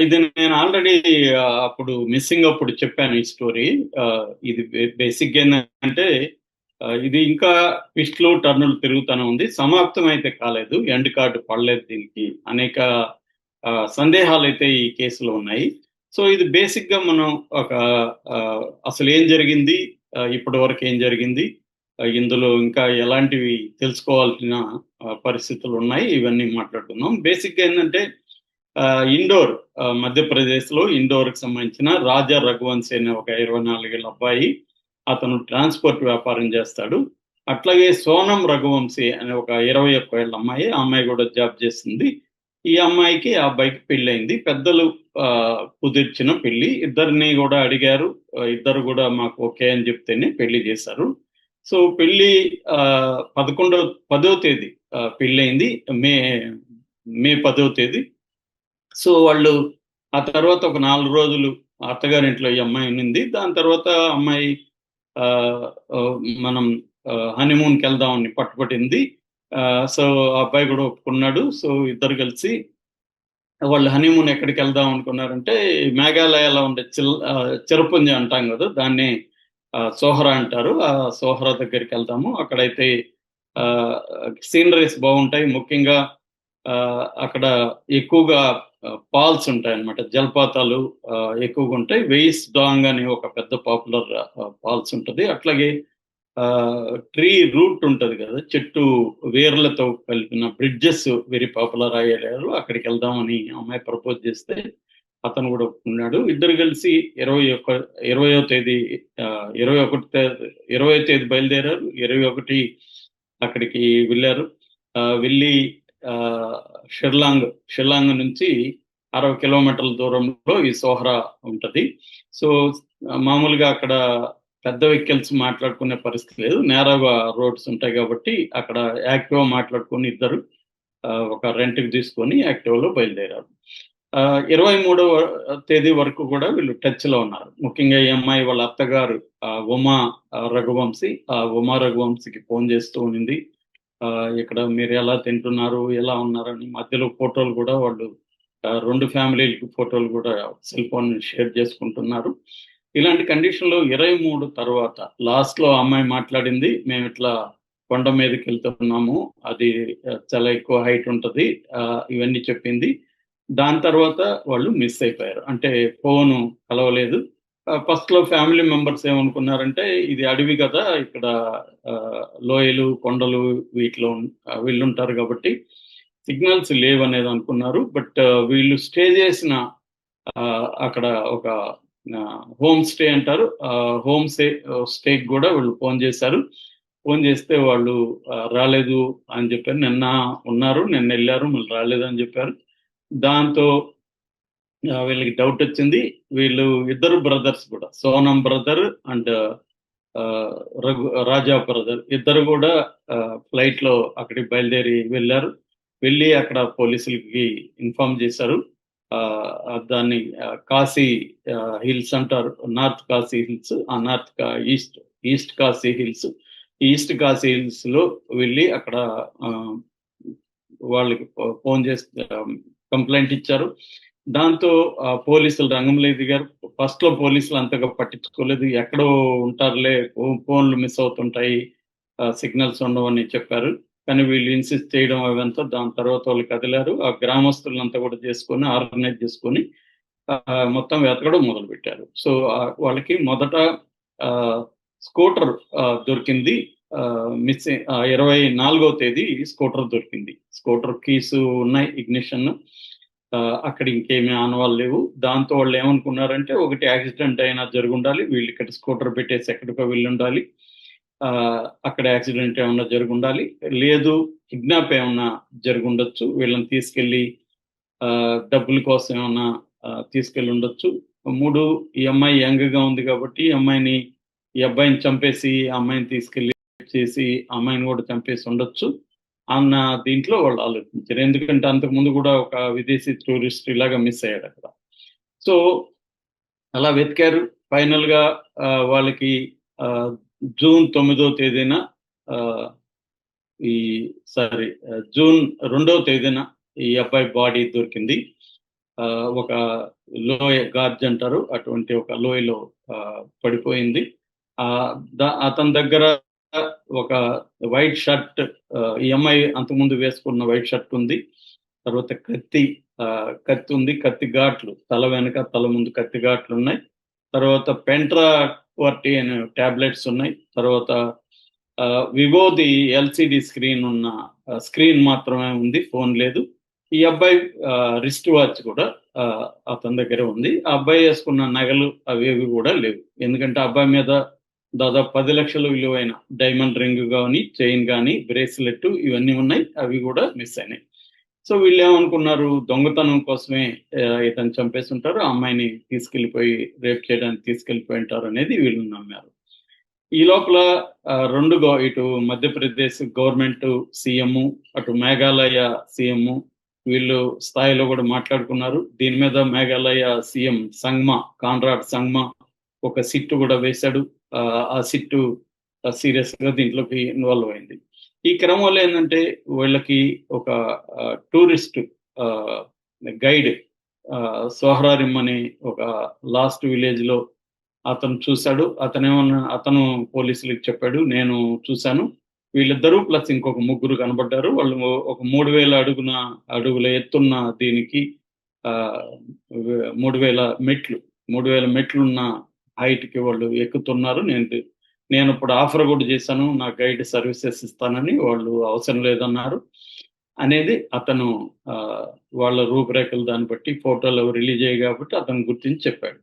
ఇది నేను ఆల్రెడీ అప్పుడు మిస్సింగ్ అప్పుడు చెప్పాను ఈ స్టోరీ. ఇది బేసిక్ ఏంటంటే ఇది ఇంకా ట్విస్ట్లు టర్నులు తిరుగుతూనే ఉంది. సమాప్తం అయితే కాలేదు. ఎండ్ కార్డు పడలేదు దీనికి. అనేక సందేహాలు అయితే ఈ కేసులో ఉన్నాయి. సో ఇది బేసిక్ గా మనం ఒక అసలు ఏం జరిగింది, ఇప్పటి వరకు ఏం జరిగింది, ఇందులో ఇంకా ఎలాంటివి తెలుసుకోవాల్సిన పరిస్థితులు ఉన్నాయి, ఇవన్నీ మాట్లాడుకుందాం. బేసిక్ గా ఏంటంటే ఇండోర్, మధ్యప్రదేశ్లో ఇండోర్కి సంబంధించిన రాజా రఘువంశీ అనే ఒక 24 ఏళ్ళ అబ్బాయి. అతను ట్రాన్స్పోర్ట్ వ్యాపారం చేస్తాడు. అట్లాగే సోనం రఘువంశీ అనే ఒక 21 ఏళ్ళ అమ్మాయి, ఆ అమ్మాయి కూడా జాబ్ చేస్తుంది. ఈ అమ్మాయికి ఆ అబ్బాయికి పెళ్ళయింది. పెద్దలు కుదిర్చిన పెళ్లి. ఇద్దరిని కూడా అడిగారు. ఇద్దరు కూడా మాకు ఓకే అని చెప్తేనే పెళ్లి చేశారు. సో పెళ్లి 10వ తేదీ పెళ్ళయింది. మే మే 10వ తేదీ. సో వాళ్ళు ఆ తర్వాత ఒక 4 రోజులు అత్తగారింట్లో ఈ అమ్మాయి ఉన్నింది. దాని తర్వాత అమ్మాయి ఆ, ఆ, మనం హనీమూన్కి వెళ్దామని పట్టుపట్టింది. సో ఆ అబ్బాయి కూడా ఒప్పుకున్నాడు. సో ఇద్దరు కలిసి వాళ్ళు హనీమూన్ ఎక్కడికి వెళ్దాం అనుకున్నారంటే మేఘాలయలో ఉండే చిరపుంజి అంటాం కదా, దాన్ని సోహరా అంటారు. ఆ సోహరా దగ్గరికి వెళ్దాము. అక్కడైతే సీనరీస్ బాగుంటాయి. ముఖ్యంగా అక్కడ ఎక్కువగా ఫాల్స్ ఉంటాయి అన్నమాట. జలపాతాలు ఎక్కువగా ఉంటాయి. వెయిస్ డాంగ్ అని ఒక పెద్ద పాపులర్ ఫాల్స్ ఉంటుంది. అట్లాగే ట్రీ రూట్ ఉంటుంది కదా, చెట్టు వేర్లతో కలిపిన బ్రిడ్జెస్ వెరీ పాపులర్ అయ్యారు. అక్కడికి వెళ్దామని అమ్మాయి ప్రపోజ్ చేస్తే అతను కూడా ఒప్పుకున్నాడు. ఇద్దరు కలిసి 20వ తేదీ 20వ తేదీ బయలుదేరారు. 21 అక్కడికి వెళ్ళారు. వెళ్ళి ఆ, షిల్లాంగ్ నుంచి 60 కిలోమీటర్ల దూరంలో ఈ సోహరా ఉంటది. సో మామూలుగా అక్కడ పెద్ద వెహికల్స్ మాట్లాడుకునే పరిస్థితి లేదు. నేరాగా రోడ్స్ ఉంటాయి కాబట్టి అక్కడ యాక్టివా మాట్లాడుకుని ఇద్దరు ఒక రెంట్కి తీసుకొని యాక్టివాలో బయలుదేరారు. 23వ తేదీ వరకు కూడా వీళ్ళు టచ్ లో ఉన్నారు. ముఖ్యంగా ఈ అమ్మాయి వాళ్ళ అత్తగారు ఉమా రఘువంశీ, ఆ ఉమా రఘువంశీకి ఫోన్ చేస్తూ ఉన్నింది. ఇక్కడ మీరు ఎలా తింటున్నారు, ఎలా ఉన్నారని. మధ్యలో ఫోటోలు కూడా వాళ్ళు రెండు ఫ్యామిలీలకి ఫోటోలు కూడా సెల్ ఫోన్ షేర్ చేసుకుంటున్నారు. ఇలాంటి కండిషన్లో 23 తర్వాత లాస్ట్ లో అమ్మాయి మాట్లాడింది, మేము ఇట్లా కొండ మీదకి వెళ్తున్నాము, అది చాలా ఎక్కువ హైట్ ఉంటుంది, ఇవన్నీ చెప్పింది. దాని తర్వాత వాళ్ళు మిస్ అయిపోయారు. అంటే ఫోను కలవలేదు. ఫస్ట్ లో ఫ్యామిలీ మెంబర్స్ ఏమనుకున్నారంటే ఇది అడవి కదా, ఇక్కడ లోయలు కొండలు వీటిలో వీళ్ళుంటారు కాబట్టి సిగ్నల్స్ లేవు అనేది అనుకున్నారు. బట్ వీళ్ళు స్టే చేసిన అక్కడ ఒక హోమ్ స్టే అంటారు, హోమ్ స్టే కూడా వీళ్ళు ఫోన్ చేశారు. ఫోన్ చేస్తే వాళ్ళు రాలేదు అని చెప్పారు. నిన్న ఉన్నారు, నిన్న వెళ్ళారు, మళ్ళీ రాలేదు అని చెప్పారు. దాంతో వీళ్ళకి డౌట్ వచ్చింది. వీళ్ళు ఇద్దరు బ్రదర్స్ కూడా, Sonam brother and Raja brother, ఇద్దరు కూడా ఫ్లైట్ లో అక్కడికి బయలుదేరి వెళ్ళారు. వెళ్ళి అక్కడ పోలీసులకి ఇన్ఫార్మ్ చేశారు. దాన్ని కాశీ హిల్స్ అంటారు, నార్త్ కాశీ హిల్స్, ఆ east Kashi hills. East Kashi hills లో వెళ్ళి అక్కడ వాళ్ళకి ఫోన్ చేసి కంప్లైంట్ ఇచ్చారు. దాంతో పోలీసులు రంగంలో దిగారు. ఫస్ట్ లో పోలీసులు అంతగా పట్టించుకోలేదు. ఎక్కడో ఉంటారులే, ఫోన్లు మిస్ అవుతుంటాయి, సిగ్నల్స్ ఉండవని చెప్పారు. కానీ వీళ్ళు ఇన్సిస్ట్ చేయడం అవంతా, దాని తర్వాత వాళ్ళు కదిలారు. ఆ గ్రామస్తులంతా కూడా చేసుకొని ఆర్గనైజ్ చేసుకొని మొత్తం వెతకడం మొదలు పెట్టారు. సో వాళ్ళకి మొదట స్కూటర్ దొరికింది. మిస్సింగ్ 24వ తేదీ స్కూటర్ దొరికింది. స్కూటర్ కీస్ ఉన్నాయి, ఇగ్నిషన్. అక్కడ ఇంకేమీ ఆనవాళ్ళు లేవు. దాంతో వాళ్ళు ఏమనుకున్నారంటే ఒకటి యాక్సిడెంట్ అయినా జరిగి ఉండాలి, వీళ్ళు ఇక్కడ స్కూటర్ పెట్టేసి ఎక్కడికో వెళ్ళి ఉండాలి, అక్కడ యాక్సిడెంట్ ఏమన్నా జరిగి ఉండాలి, లేదు కిడ్నాప్ ఏమన్నా జరిగి ఉండొచ్చు, వీళ్ళని తీసుకెళ్ళి డబ్బుల కోసం ఏమన్నా తీసుకెళ్ళి ఉండొచ్చు. మూడు, ఈ అమ్మాయి యంగ్ గా ఉంది కాబట్టి ఈ అబ్బాయిని చంపేసి అమ్మాయిని తీసుకెళ్ళి చేసి అమ్మాయిని కూడా చంపేసి ఉండొచ్చు అన్న దీంట్లో వాళ్ళు ఆలోచించారు. ఎందుకంటే అంతకు ముందు కూడా ఒక విదేశీ టూరిస్ట్ ఇలాగా మిస్ అయ్యాడు అక్కడ. సో అలా వెతికారు. ఫైనల్ గా వాళ్ళకి జూన్ 9వ తేదీన ఈ సారీ జూన్ 2వ తేదీన ఈ అబ్బాయి బాడీ దొరికింది. ఒక లోయ గార్జ్ అంటారు. అటువంటి ఒక లోయలో పడిపోయింది. అతని దగ్గర ఒక వైట్ షర్ట్, ఈ అమ్మాయి అంతకుముందు వేసుకున్న వైట్ షర్ట్ ఉంది. తర్వాత కత్తి ఉంది. కత్తి ఘాట్లు తల వెనక, తల ముందు కత్తి ఘాట్లున్నాయి. తర్వాత పెంట్రా క్వర్టీ అనే టాబ్లెట్స్ ఉన్నాయి. తర్వాత వివోది ఎల్‌సిడి స్క్రీన్ ఉన్న స్క్రీన్ మాత్రమే ఉంది. ఫోన్ లేదు. ఈ అబ్బాయి రిస్ట్ వాచ్ కూడా అతని దగ్గరే ఉంది. ఆ అబ్బాయి యేసుకున్న నగలు అవేవి గూడా లేవు. ఎందుకంటే ఆ అబ్బాయి మీద దాదాపు 10,00,000 విలువైన డైమండ్ రింగ్ గాని, చైన్ గాని, బ్రేస్‌లెట్ ఇవన్నీ ఉన్నాయి. అవి గూడా మిస్ అయినాయి. సో వీళ్ళేమనుకున్నారు, దొంగతనం కోసమే ఇతన్ని చంపేసుంటారు. ఆ అమ్మాయిని తీసుకెళ్ళిపోయి రేప్ చేయడానికి తీసుకెళ్ళిపోయి ఉంటారనేది వీళ్ళు నమ్మారు. ఈ లోపల 2 ఇటు మధ్యప్రదేశ్ గవర్నమెంట్ సీఎము, అటు మేఘాలయ సీఎము వీళ్ళు స్థాయిలో గూడా మాట్లాడుకున్నారు. దీని మీద మేఘాలయ సీఎం కాన్రాడ్ సంగ్మా ఒక సిట్ గూడా వేశాడు. ఆ సిట్టు సీరియస్‌గా దీంట్లోకి ఇన్వాల్వ్ అయింది. ఈ క్రమంలో ఏందంటే వీళ్ళకి ఒక టూరిస్ట్ ఆహ్, గైడ్ సోహ్రారిమ్ అనే ఒక లాస్ట్ విలేజ్‌లో అతను చూసాడు. అతను పోలీసులకి చెప్పాడు. నేను చూసాను. వీళ్ళిద్దరూ ప్లస్ ఇంకొక ముగ్గురు కనపడ్డారు. వాళ్ళు ఒక 3000 అడుగుల ఎత్తున్న దీనికి ఆహ్, 3000 మెట్లు. 3000 మెట్లున్న హైట్‌కి వాళ్ళు ఎక్కుతున్నారు. నేనిప్పుడు ఆఫర్ గూడా చేశాను. నా గైడ్ సర్వీసెస్ ఇస్తానని. వాళ్ళు అవసరం లేదన్నారు. అనేది అతను ఆహ్, వాళ్ళ రూపురేఖలు దాన్ని బట్టి ఫోటోలు రిలీజ్ అయ్యాయి కాబట్టి అతను గుర్తించి చెప్పాడు.